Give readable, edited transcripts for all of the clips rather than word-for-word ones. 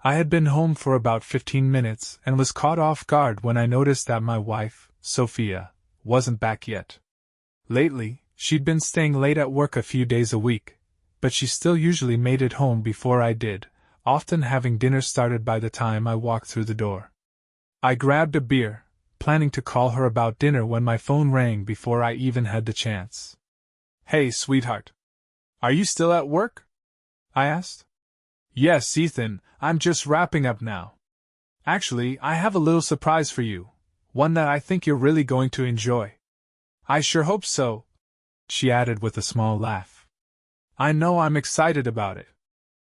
I had been home for about 15 minutes and was caught off guard when I noticed that my wife, Sophia, wasn't back yet. Lately, she'd been staying late at work a few days a week, but she still usually made it home before I did, often having dinner started by the time I walked through the door. I grabbed a beer, planning to call her about dinner when my phone rang before I even had the chance. "Hey, sweetheart. Are you still at work?" I asked. "Yes, Ethan, I'm just wrapping up now. Actually, I have a little surprise for you, one that I think you're really going to enjoy." "I sure hope so," she added with a small laugh. "I know I'm excited about it.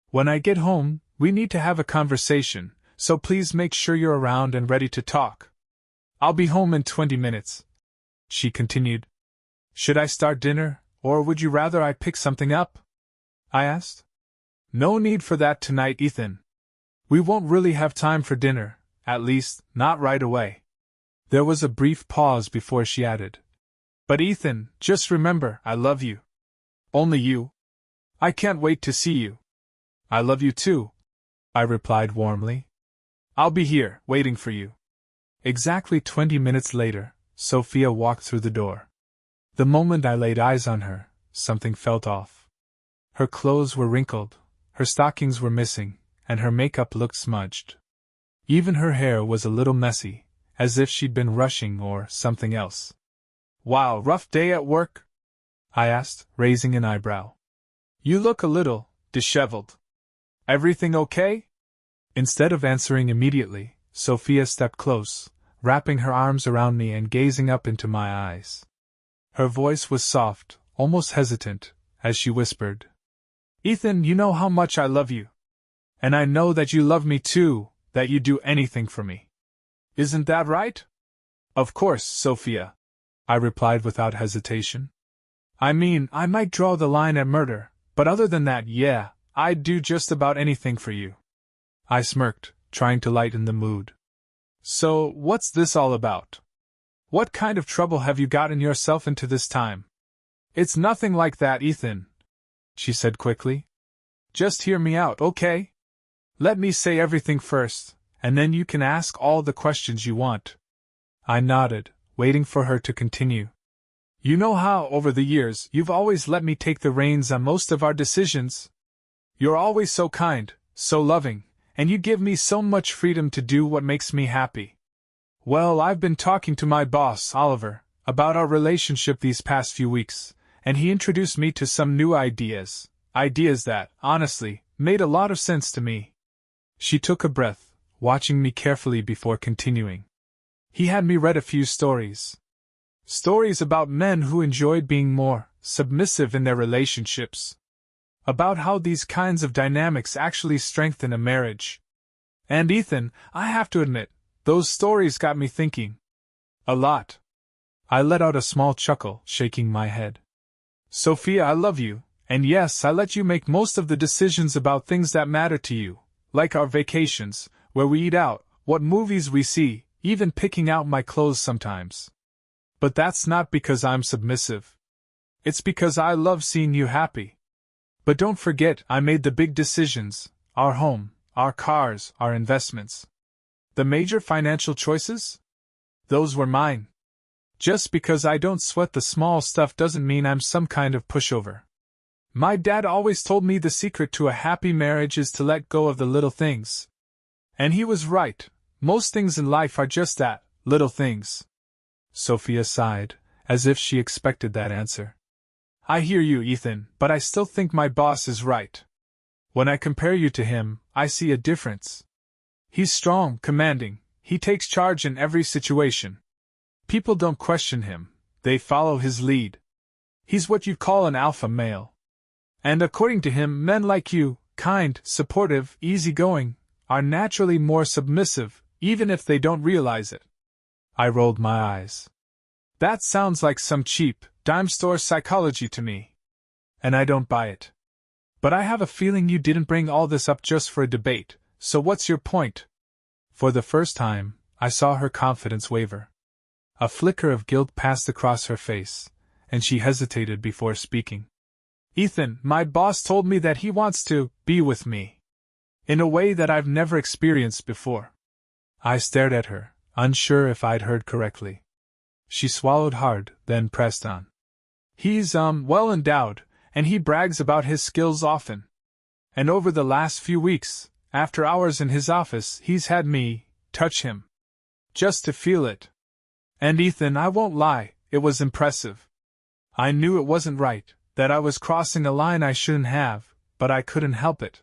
When I get home, we need to have a conversation, so please make sure you're around and ready to talk. I'll be home in 20 minutes, she continued. "Should I start dinner, or would you rather I pick something up?" I asked. "No need for that tonight, Ethan. We won't really have time for dinner, at least, not right away." There was a brief pause before she added, "But Ethan, just remember, I love you. Only you. I can't wait to see you." "I love you too," I replied warmly. "I'll be here, waiting for you." Exactly 20 minutes later, Sophia walked through the door. The moment I laid eyes on her, something felt off. Her clothes were wrinkled, her stockings were missing, and her makeup looked smudged. Even her hair was a little messy, as if she'd been rushing or something else. "Wow, rough day at work?" I asked, raising an eyebrow. "You look a little disheveled. Everything okay?" Instead of answering immediately, Sophia stepped close, wrapping her arms around me and gazing up into my eyes. Her voice was soft, almost hesitant, as she whispered, "Ethan, you know how much I love you. And I know that you love me too, that you'd do anything for me. Isn't that right?" "Of course, Sophia," I replied without hesitation. "I mean, I might draw the line at murder, but other than that, yeah, I'd do just about anything for you." I smirked, trying to lighten the mood. "So, what's this all about? What kind of trouble have you gotten yourself into this time?" "It's nothing like that, Ethan," she said quickly. "Just hear me out, okay? Let me say everything first, and then you can ask all the questions you want." I nodded, waiting for her to continue. "You know how, over the years, you've always let me take the reins on most of our decisions? You're always so kind, so loving, and you give me so much freedom to do what makes me happy. Well, I've been talking to my boss, Oliver, about our relationship these past few weeks, and he introduced me to some new ideas that, honestly, made a lot of sense to me." She took a breath, watching me carefully before continuing. "He had me read a few stories. Stories about men who enjoyed being more submissive in their relationships. About how these kinds of dynamics actually strengthen a marriage. And Ethan, I have to admit, those stories got me thinking. A lot." I let out a small chuckle, shaking my head. "Sophia, I love you, and yes, I let you make most of the decisions about things that matter to you, like our vacations, where we eat out, what movies we see, even picking out my clothes sometimes. But that's not because I'm submissive. It's because I love seeing you happy. But don't forget, I made the big decisions, our home, our cars, our investments. The major financial choices? Those were mine. Just because I don't sweat the small stuff doesn't mean I'm some kind of pushover. My dad always told me the secret to a happy marriage is to let go of the little things. And he was right, most things in life are just that, little things." Sophia sighed, as if she expected that answer. "I hear you, Ethan, but I still think my boss is right. When I compare you to him, I see a difference. He's strong, commanding, he takes charge in every situation. People don't question him, they follow his lead. He's what you'd call an alpha male. And according to him, men like you, kind, supportive, easygoing, are naturally more submissive, even if they don't realize it." I rolled my eyes. "That sounds like some cheap, dime store psychology to me. And I don't buy it. But I have a feeling you didn't bring all this up just for a debate, so what's your point?" For the first time, I saw her confidence waver. A flicker of guilt passed across her face, and she hesitated before speaking. "Ethan, my boss told me that he wants to be with me. in a way that I've never experienced before. I stared at her, unsure if I'd heard correctly. She swallowed hard, then pressed on. He's, well endowed, and he brags about his skills often. And over the last few weeks, after hours in his office, he's had me touch him. Just to feel it. And Ethan, I won't lie, it was impressive. I knew it wasn't right, that I was crossing a line I shouldn't have, but I couldn't help it.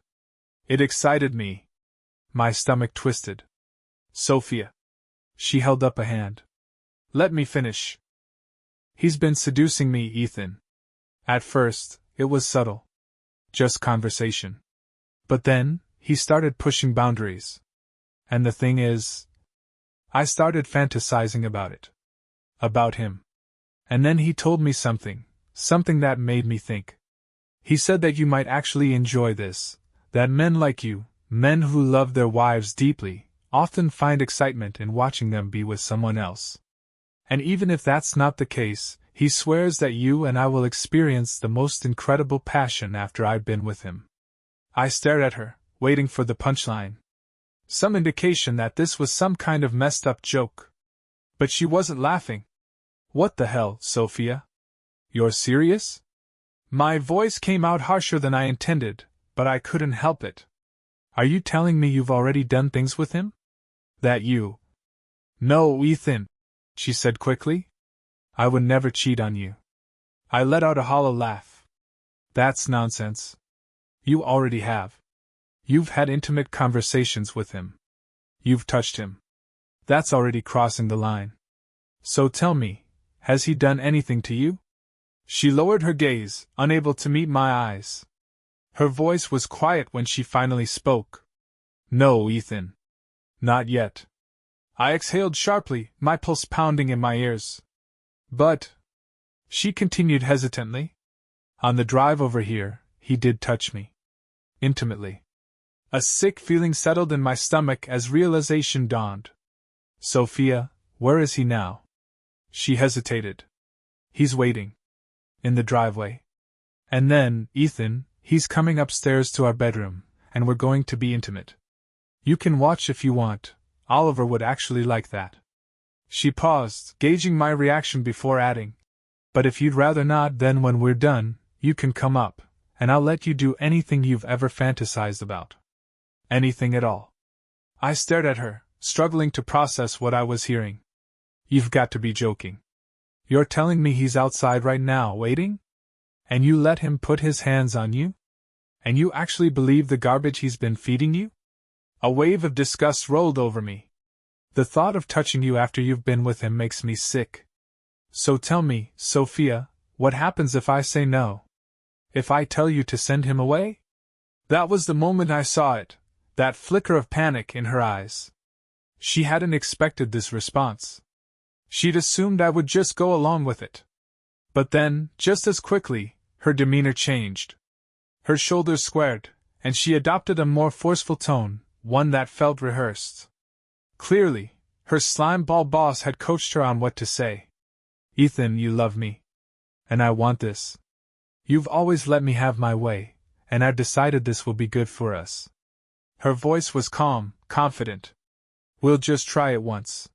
It excited me. My stomach twisted. Sophia. She held up a hand. Let me finish. He's been seducing me, Ethan. At first, it was subtle. Just conversation. But then, he started pushing boundaries. And the thing is, I started fantasizing about it. About him. And then he told me something that made me think. He said that you might actually enjoy this, that men like you, men who love their wives deeply, often find excitement in watching them be with someone else. And even if that's not the case, he swears that you and I will experience the most incredible passion after I've been with him. I stared at her, waiting for the punchline. Some indication that this was some kind of messed up joke. But she wasn't laughing. What the hell, Sophia? You're serious? My voice came out harsher than I intended, but I couldn't help it. Are you telling me you've already done things with him? That you... No, Ethan, she said quickly. I would never cheat on you. I let out a hollow laugh. That's nonsense. You already have. You've had intimate conversations with him. You've touched him. That's already crossing the line. So tell me, has he done anything to you? She lowered her gaze, unable to meet my eyes. Her voice was quiet when she finally spoke. No, Ethan. Not yet. I exhaled sharply, my pulse pounding in my ears. But, she continued hesitantly, on the drive over here, he did touch me. Intimately. A sick feeling settled in my stomach as realization dawned. Sophia, where is he now? She hesitated. He's waiting. In the driveway. And then, Ethan, he's coming upstairs to our bedroom, and we're going to be intimate. You can watch if you want. Oliver would actually like that. She paused, gauging my reaction before adding, but if you'd rather not, then when we're done, you can come up, and I'll let you do anything you've ever fantasized about. Anything at all. I stared at her, struggling to process what I was hearing. You've got to be joking. You're telling me he's outside right now, waiting? And you let him put his hands on you? And you actually believe the garbage he's been feeding you? A wave of disgust rolled over me. The thought of touching you after you've been with him makes me sick. So tell me, Sophia, what happens if I say no? If I tell you to send him away? That was the moment I saw it, that flicker of panic in her eyes. She hadn't expected this response. She'd assumed I would just go along with it. But then, just as quickly, her demeanor changed. Her shoulders squared, and she adopted a more forceful tone, one that felt rehearsed. Clearly, her slimeball boss had coached her on what to say. Ethan, you love me. And I want this. You've always let me have my way, and I've decided this will be good for us. Her voice was calm, confident. We'll just try it once.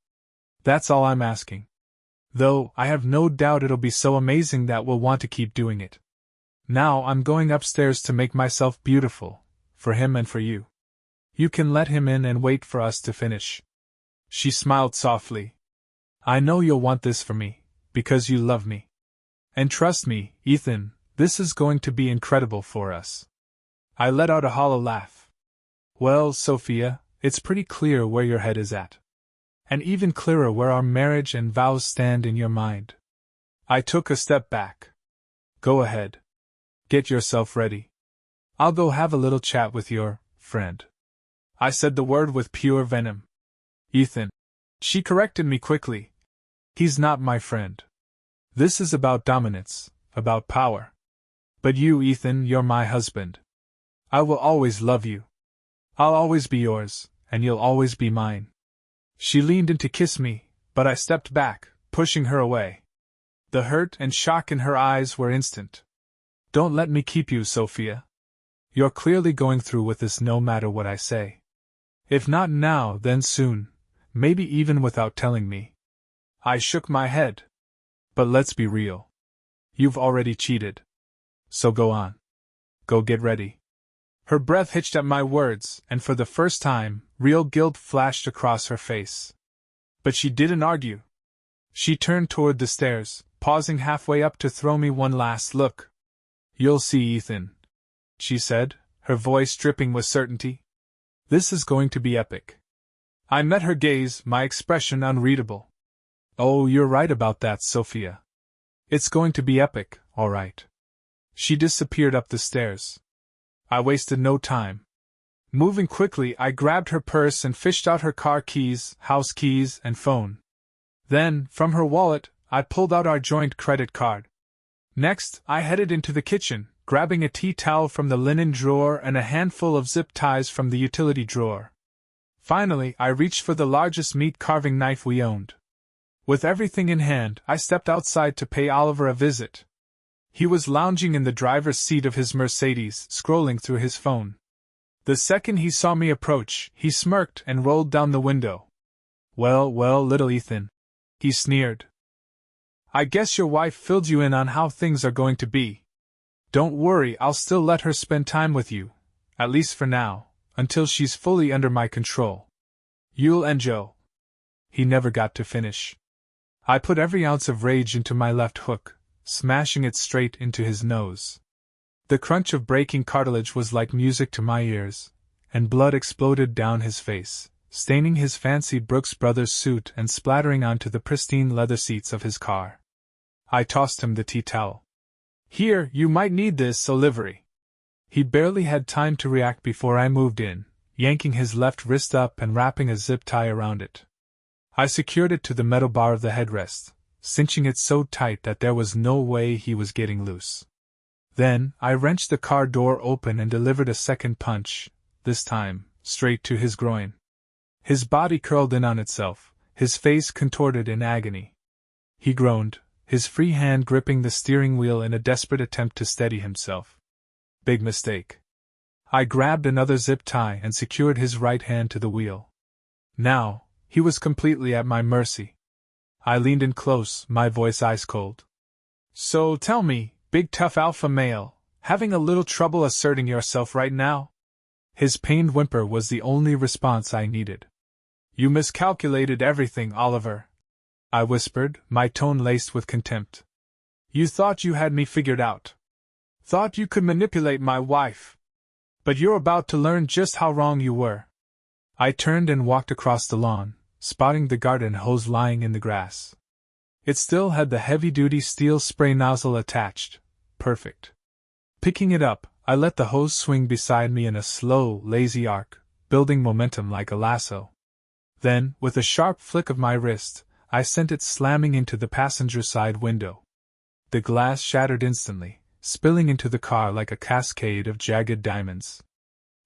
That's all I'm asking. Though, I have no doubt it'll be so amazing that we'll want to keep doing it. Now I'm going upstairs to make myself beautiful, for him and for you. You can let him in and wait for us to finish. She smiled softly. I know you'll want this for me, because you love me. And trust me, Ethan, this is going to be incredible for us. I let out a hollow laugh. Well, Sophia, it's pretty clear where your head is at. And even clearer where our marriage and vows stand in your mind. I took a step back. Go ahead. Get yourself ready. I'll go have a little chat with your friend. I said the word with pure venom. Ethan. She corrected me quickly. He's not my friend. This is about dominance, about power. But you, Ethan, you're my husband. I will always love you. I'll always be yours, and you'll always be mine. She leaned in to kiss me, but I stepped back, pushing her away. The hurt and shock in her eyes were instant. Don't let me keep you, Sophia. You're clearly going through with this no matter what I say. If not now, then soon, maybe even without telling me. I shook my head. But let's be real. You've already cheated. So go on. Go get ready. Her breath hitched at my words, and for the first time, real guilt flashed across her face. But she didn't argue. She turned toward the stairs, pausing halfway up to throw me one last look. You'll see, Ethan, she said, her voice dripping with certainty. This is going to be epic. I met her gaze, my expression unreadable. Oh, you're right about that, Sophia. It's going to be epic, all right. She disappeared up the stairs. I wasted no time. Moving quickly, I grabbed her purse and fished out her car keys, house keys, and phone. Then, from her wallet, I pulled out our joint credit card. Next, I headed into the kitchen, grabbing a tea towel from the linen drawer and a handful of zip ties from the utility drawer. Finally, I reached for the largest meat carving knife we owned. With everything in hand, I stepped outside to pay Oliver a visit. He was lounging in the driver's seat of his Mercedes, scrolling through his phone. The second he saw me approach, he smirked and rolled down the window. Well, little Ethan, he sneered. I guess your wife filled you in on how things are going to be. Don't worry, I'll still let her spend time with you, at least for now, until she's fully under my control. You'll and Joe. He never got to finish. I put every ounce of rage into my left hook, smashing it straight into his nose. The crunch of breaking cartilage was like music to my ears, and blood exploded down his face, staining his fancy Brooks Brothers suit and splattering onto the pristine leather seats of his car. I tossed him the tea towel. Here, you might need this, Olivery. He barely had time to react before I moved in, yanking his left wrist up and wrapping a zip tie around it. I secured it to the metal bar of the headrest, cinching it so tight that there was no way he was getting loose. Then, I wrenched the car door open and delivered a second punch, this time, straight to his groin. His body curled in on itself, his face contorted in agony. He groaned, his free hand gripping the steering wheel in a desperate attempt to steady himself. Big mistake. I grabbed another zip tie and secured his right hand to the wheel. Now, he was completely at my mercy. I leaned in close, my voice ice cold. So tell me, big tough alpha male, having a little trouble asserting yourself right now? His pained whimper was the only response I needed. You miscalculated everything, Oliver, I whispered, my tone laced with contempt. You thought you had me figured out. Thought you could manipulate my wife. But you're about to learn just how wrong you were. I turned and walked across the lawn, spotting the garden hose lying in the grass. It still had the heavy-duty steel spray nozzle attached. Perfect. Picking it up, I let the hose swing beside me in a slow, lazy arc, building momentum like a lasso. Then, with a sharp flick of my wrist, I sent it slamming into the passenger side window. The glass shattered instantly, spilling into the car like a cascade of jagged diamonds.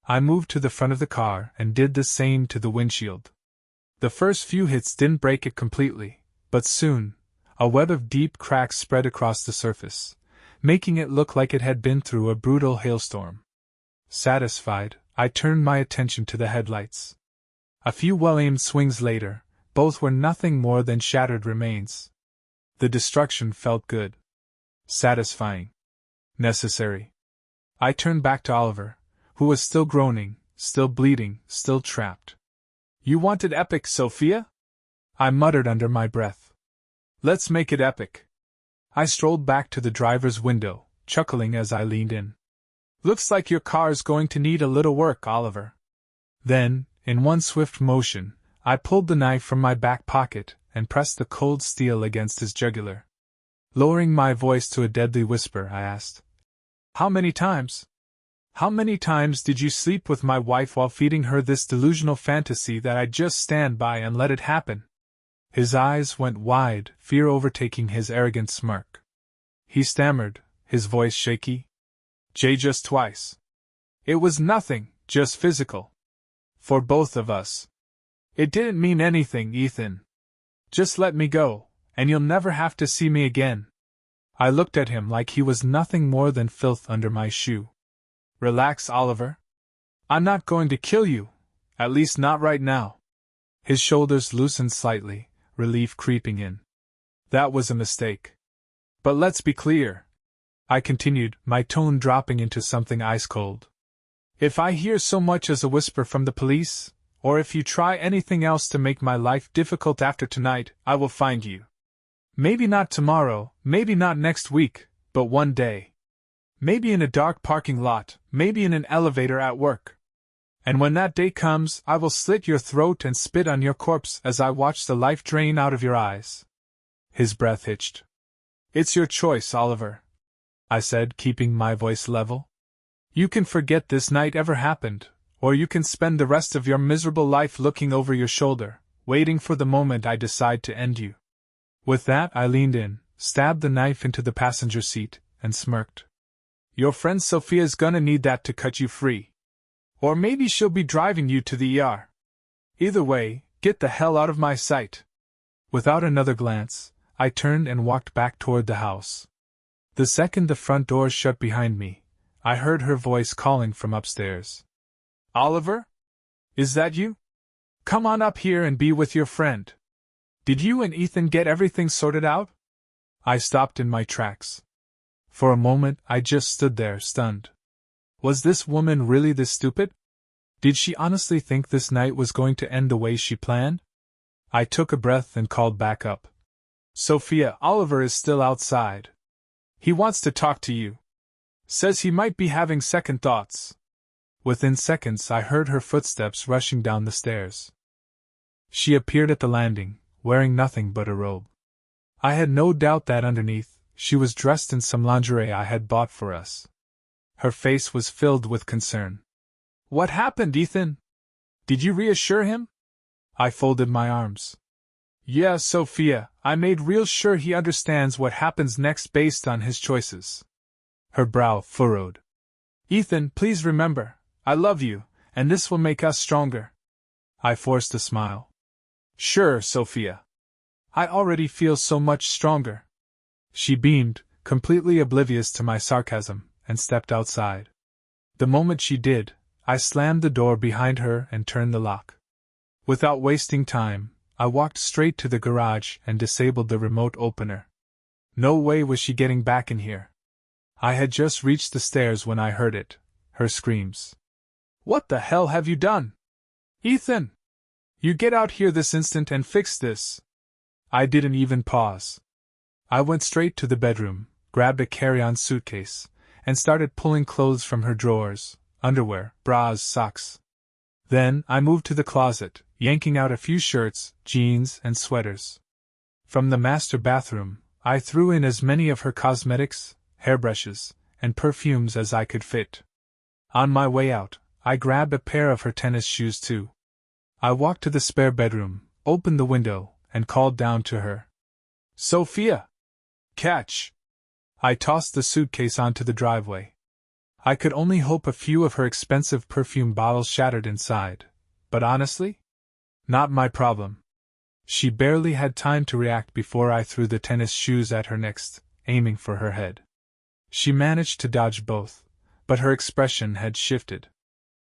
I moved to the front of the car and did the same to the windshield. The first few hits didn't break it completely, but soon, a web of deep cracks spread across the surface, making it look like it had been through a brutal hailstorm. Satisfied, I turned my attention to the headlights. A few well-aimed swings later, both were nothing more than shattered remains. The destruction felt good. Satisfying. Necessary. I turned back to Oliver, who was still groaning, still bleeding, still trapped. You wanted epic, Sophia? I muttered under my breath. Let's make it epic. I strolled back to the driver's window, chuckling as I leaned in. Looks like your car's going to need a little work, Oliver. Then, in one swift motion, I pulled the knife from my back pocket and pressed the cold steel against his jugular. Lowering my voice to a deadly whisper, I asked, How many times did you sleep with my wife while feeding her this delusional fantasy that I'd just stand by and let it happen? His eyes went wide, fear overtaking his arrogant smirk. He stammered, his voice shaky. Just twice. It was nothing, just physical. For both of us. It didn't mean anything, Ethan. Just let me go, and you'll never have to see me again. I looked at him like he was nothing more than filth under my shoe. Relax, Oliver. I'm not going to kill you, at least not right now. His shoulders loosened slightly, relief creeping in. That was a mistake. But let's be clear, I continued, my tone dropping into something ice-cold. If I hear so much as a whisper from the police, or if you try anything else to make my life difficult after tonight, I will find you. Maybe not tomorrow, maybe not next week, but one day. Maybe in a dark parking lot, maybe in an elevator at work. And when that day comes, I will slit your throat and spit on your corpse as I watch the life drain out of your eyes. His breath hitched. It's your choice, Oliver, I said, keeping my voice level. You can forget this night ever happened, or you can spend the rest of your miserable life looking over your shoulder, waiting for the moment I decide to end you. With that, I leaned in, stabbed the knife into the passenger seat, and smirked. Your friend Sophia's gonna need that to cut you free. Or maybe she'll be driving you to the ER. Either way, get the hell out of my sight. Without another glance, I turned and walked back toward the house. The second the front door shut behind me, I heard her voice calling from upstairs. Oliver? Is that you? Come on up here and be with your friend. Did you and Ethan get everything sorted out? I stopped in my tracks. For a moment, I just stood there, stunned. Was this woman really this stupid? Did she honestly think this night was going to end the way she planned? I took a breath and called back up. Sophia, Oliver is still outside. He wants to talk to you. Says he might be having second thoughts. Within seconds, I heard her footsteps rushing down the stairs. She appeared at the landing, wearing nothing but a robe. I had no doubt that underneath, she was dressed in some lingerie I had bought for us. Her face was filled with concern. What happened, Ethan? Did you reassure him? I folded my arms. Yeah, Sophia, I made real sure he understands what happens next based on his choices. Her brow furrowed. Ethan, please remember, I love you, and this will make us stronger. I forced a smile. Sure, Sophia. I already feel so much stronger. She beamed, completely oblivious to my sarcasm, and stepped outside. The moment she did, I slammed the door behind her and turned the lock. Without wasting time, I walked straight to the garage and disabled the remote opener. No way was she getting back in here. I had just reached the stairs when I heard it, her screams. What the hell have you done? Ethan! You get out here this instant and fix this. I didn't even pause. I went straight to the bedroom, grabbed a carry-on suitcase, and started pulling clothes from her drawers, underwear, bras, socks. Then I moved to the closet, yanking out a few shirts, jeans, and sweaters. From the master bathroom, I threw in as many of her cosmetics, hairbrushes, and perfumes as I could fit. On my way out, I grabbed a pair of her tennis shoes too. I walked to the spare bedroom, opened the window, and called down to her. Sophia! Catch! I tossed the suitcase onto the driveway. I could only hope a few of her expensive perfume bottles shattered inside, but honestly? Not my problem. She barely had time to react before I threw the tennis shoes at her next, aiming for her head. She managed to dodge both, but her expression had shifted.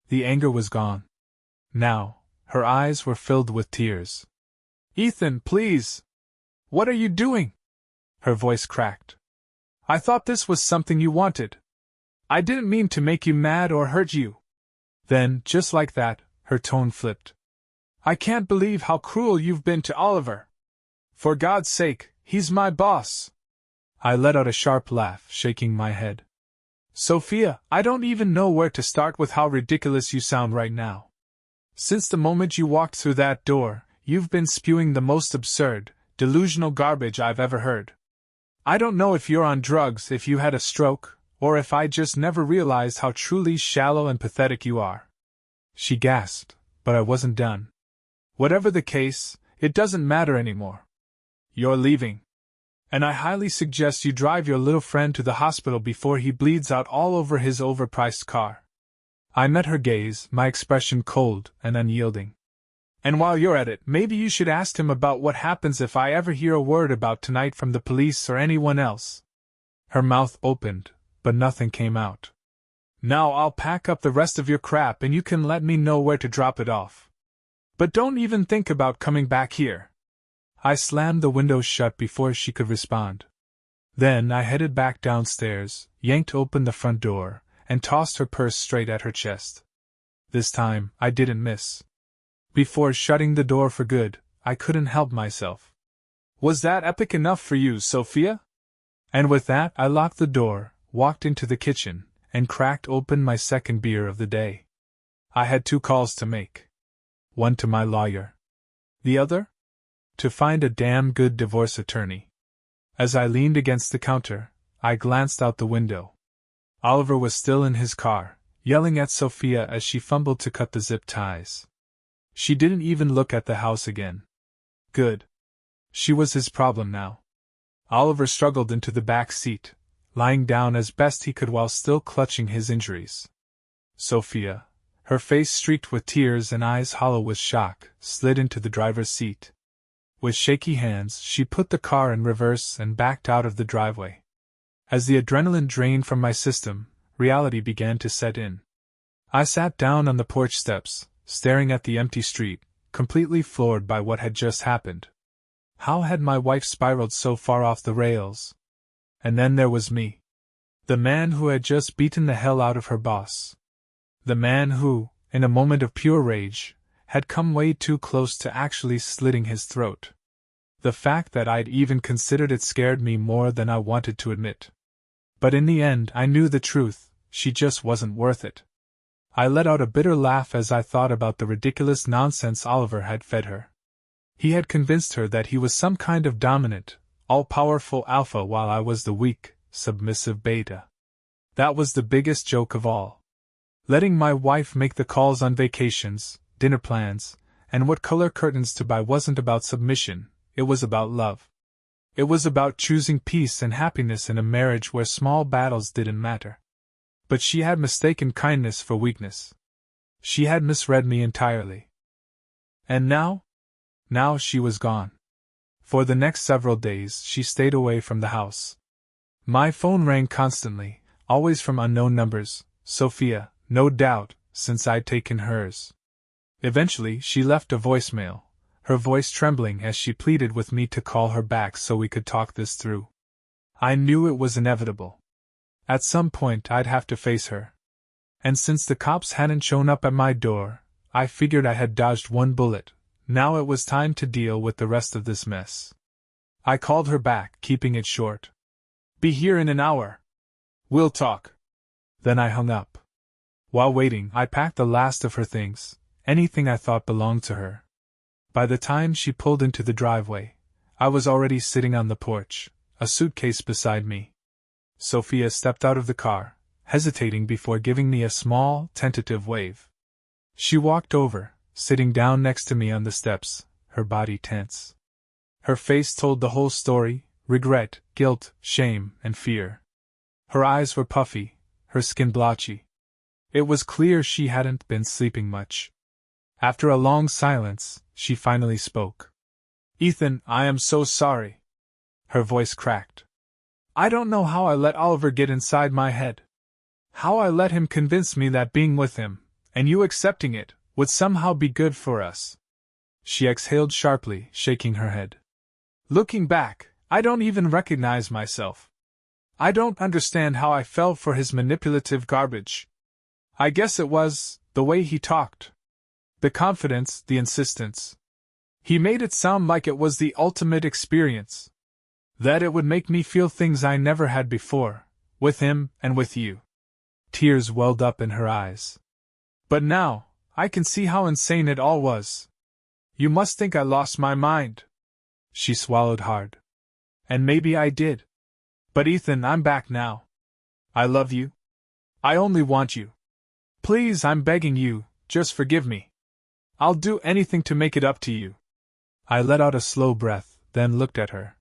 The anger was gone. Now, her eyes were filled with tears. Ethan, please! What are you doing? Her voice cracked. I thought this was something you wanted. I didn't mean to make you mad or hurt you. Then, just like that, her tone flipped. I can't believe how cruel you've been to Oliver. For God's sake, he's my boss. I let out a sharp laugh, shaking my head. Sophia, I don't even know where to start with how ridiculous you sound right now. Since the moment you walked through that door, you've been spewing the most absurd, delusional garbage I've ever heard. I don't know if you're on drugs, if you had a stroke, or if I just never realized how truly shallow and pathetic you are. She gasped, but I wasn't done. Whatever the case, it doesn't matter anymore. You're leaving. And I highly suggest you drive your little friend to the hospital before he bleeds out all over his overpriced car. I met her gaze, my expression cold and unyielding. And while you're at it, maybe you should ask him about what happens if I ever hear a word about tonight from the police or anyone else. Her mouth opened, but nothing came out. Now I'll pack up the rest of your crap and you can let me know where to drop it off. But don't even think about coming back here. I slammed the window shut before she could respond. Then I headed back downstairs, yanked open the front door, and tossed her purse straight at her chest. This time, I didn't miss. Before shutting the door for good, I couldn't help myself. Was that epic enough for you, Sophia? And with that, I locked the door, walked into the kitchen, and cracked open my second beer of the day. I had 2 calls to make. One to my lawyer. The other? To find a damn good divorce attorney. As I leaned against the counter, I glanced out the window. Oliver was still in his car, yelling at Sophia as she fumbled to cut the zip ties. She didn't even look at the house again. Good. She was his problem now. Oliver struggled into the back seat, lying down as best he could while still clutching his injuries. Sophia, her face streaked with tears and eyes hollow with shock, slid into the driver's seat. With shaky hands, she put the car in reverse and backed out of the driveway. As the adrenaline drained from my system, reality began to set in. I sat down on the porch steps, staring at the empty street, completely floored by what had just happened. How had my wife spiraled so far off the rails? And then there was me. The man who had just beaten the hell out of her boss. The man who, in a moment of pure rage, had come way too close to actually slitting his throat. The fact that I'd even considered it scared me more than I wanted to admit. But in the end I knew the truth, she just wasn't worth it. I let out a bitter laugh as I thought about the ridiculous nonsense Oliver had fed her. He had convinced her that he was some kind of dominant, all-powerful alpha while I was the weak, submissive beta. That was the biggest joke of all. Letting my wife make the calls on vacations, dinner plans, and what color curtains to buy wasn't about submission, it was about love. It was about choosing peace and happiness in a marriage where small battles didn't matter. But she had mistaken kindness for weakness. She had misread me entirely. And now? Now she was gone. For the next several days she stayed away from the house. My phone rang constantly, always from unknown numbers, Sophia, no doubt, since I'd taken hers. Eventually she left a voicemail, her voice trembling as she pleaded with me to call her back so we could talk this through. I knew it was inevitable. At some point I'd have to face her. And since the cops hadn't shown up at my door, I figured I had dodged one bullet. Now it was time to deal with the rest of this mess. I called her back, keeping it short. Be here in an hour. We'll talk. Then I hung up. While waiting, I packed the last of her things, anything I thought belonged to her. By the time she pulled into the driveway, I was already sitting on the porch, a suitcase beside me. Sophia stepped out of the car, hesitating before giving me a small, tentative wave. She walked over, sitting down next to me on the steps, her body tense. Her face told the whole story: regret, guilt, shame, and fear. Her eyes were puffy, her skin blotchy. It was clear she hadn't been sleeping much. After a long silence, she finally spoke. Ethan, I am so sorry. Her voice cracked. I don't know how I let Oliver get inside my head. How I let him convince me that being with him, and you accepting it, would somehow be good for us. She exhaled sharply, shaking her head. Looking back, I don't even recognize myself. I don't understand how I fell for his manipulative garbage. I guess it was the way he talked. The confidence, the insistence. He made it sound like it was the ultimate experience. That it would make me feel things I never had before, with him and with you. Tears welled up in her eyes. But now, I can see how insane it all was. You must think I lost my mind. She swallowed hard. And maybe I did. But Ethan, I'm back now. I love you. I only want you. Please, I'm begging you, just forgive me. I'll do anything to make it up to you. I let out a slow breath, then looked at her.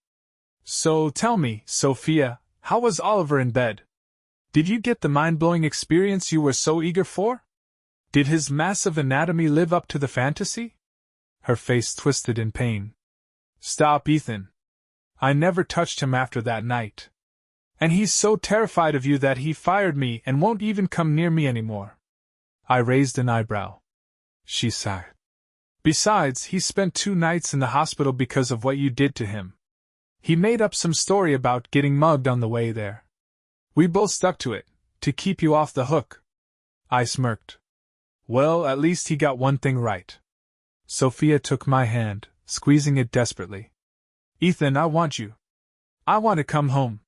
So tell me, Sophia, how was Oliver in bed? Did you get the mind-blowing experience you were so eager for? Did his massive anatomy live up to the fantasy? Her face twisted in pain. Stop, Ethan. I never touched him after that night. And he's so terrified of you that he fired me and won't even come near me anymore. I raised an eyebrow. She sighed. Besides, he spent 2 nights in the hospital because of what you did to him. He made up some story about getting mugged on the way there. We both stuck to it, to keep you off the hook. I smirked. Well, at least he got one thing right. Sophia took my hand, squeezing it desperately. Ethan, I want you. I want to come home.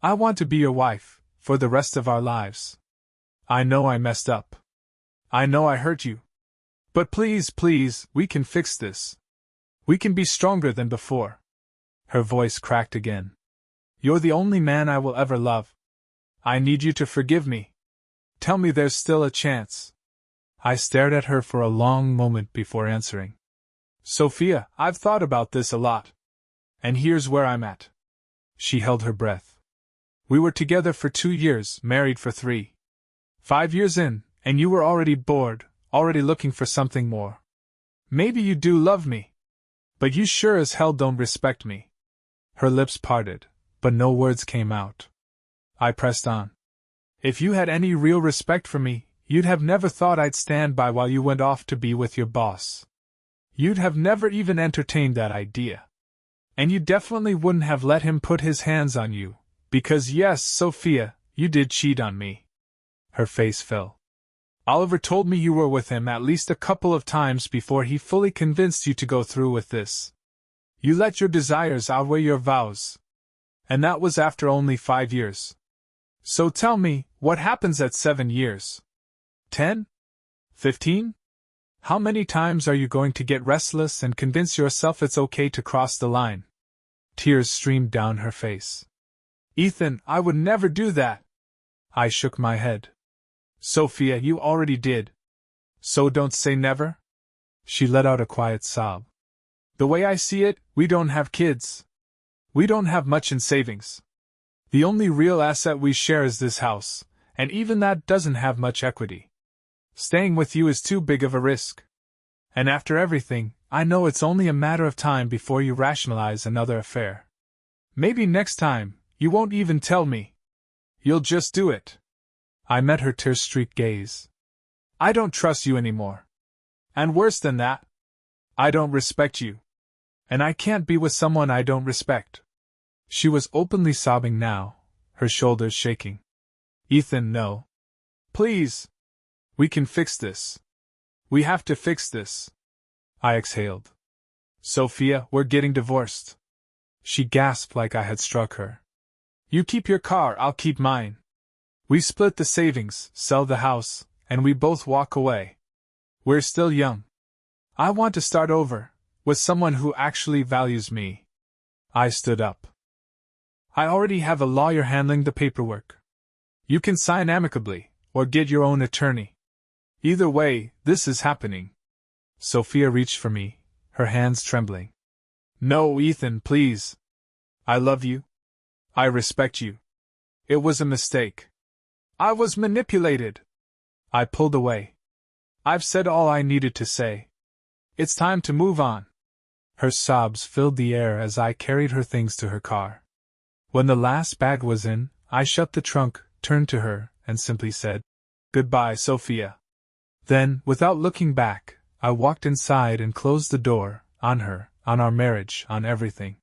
I want to be your wife, for the rest of our lives. I know I messed up. I know I hurt you. But please, please, we can fix this. We can be stronger than before. Her voice cracked again. You're the only man I will ever love. I need you to forgive me. Tell me there's still a chance. I stared at her for a long moment before answering. Sophia, I've thought about this a lot. And here's where I'm at. She held her breath. We were together for 2 years, married for 3. 5 years in, and you were already bored, already looking for something more. Maybe you do love me. But you sure as hell don't respect me. Her lips parted, but no words came out. I pressed on. If you had any real respect for me, you'd have never thought I'd stand by while you went off to be with your boss. You'd have never even entertained that idea. And you definitely wouldn't have let him put his hands on you, because yes, Sophia, you did cheat on me. Her face fell. Oliver told me you were with him at least a couple of times before he fully convinced you to go through with this. You let your desires outweigh your vows. And that was after only 5 years. So tell me, what happens at 7 years? 10? 15? How many times are you going to get restless and convince yourself it's okay to cross the line? Tears streamed down her face. Ethan, I would never do that. I shook my head. Sophia, you already did. So don't say never. She let out a quiet sob. The way I see it, we don't have kids. We don't have much in savings. The only real asset we share is this house, and even that doesn't have much equity. Staying with you is too big of a risk. And after everything, I know it's only a matter of time before you rationalize another affair. Maybe next time, you won't even tell me. You'll just do it. I met her tear-streaked gaze. I don't trust you anymore. And worse than that, I don't respect you. And I can't be with someone I don't respect. She was openly sobbing now, her shoulders shaking. Ethan, no. Please. We can fix this. We have to fix this. I exhaled. Sophia, we're getting divorced. She gasped like I had struck her. You keep your car, I'll keep mine. We split the savings, sell the house, and we both walk away. We're still young. I want to start over, with someone who actually values me. I stood up. I already have a lawyer handling the paperwork. You can sign amicably, or get your own attorney. Either way, this is happening. Sophia reached for me, her hands trembling. No, Ethan, please. I love you. I respect you. It was a mistake. I was manipulated. I pulled away. I've said all I needed to say. It's time to move on. Her sobs filled the air as I carried her things to her car. When the last bag was in, I shut the trunk, turned to her, and simply said, Goodbye, Sophia. Then, without looking back, I walked inside and closed the door, on her, on our marriage, on everything.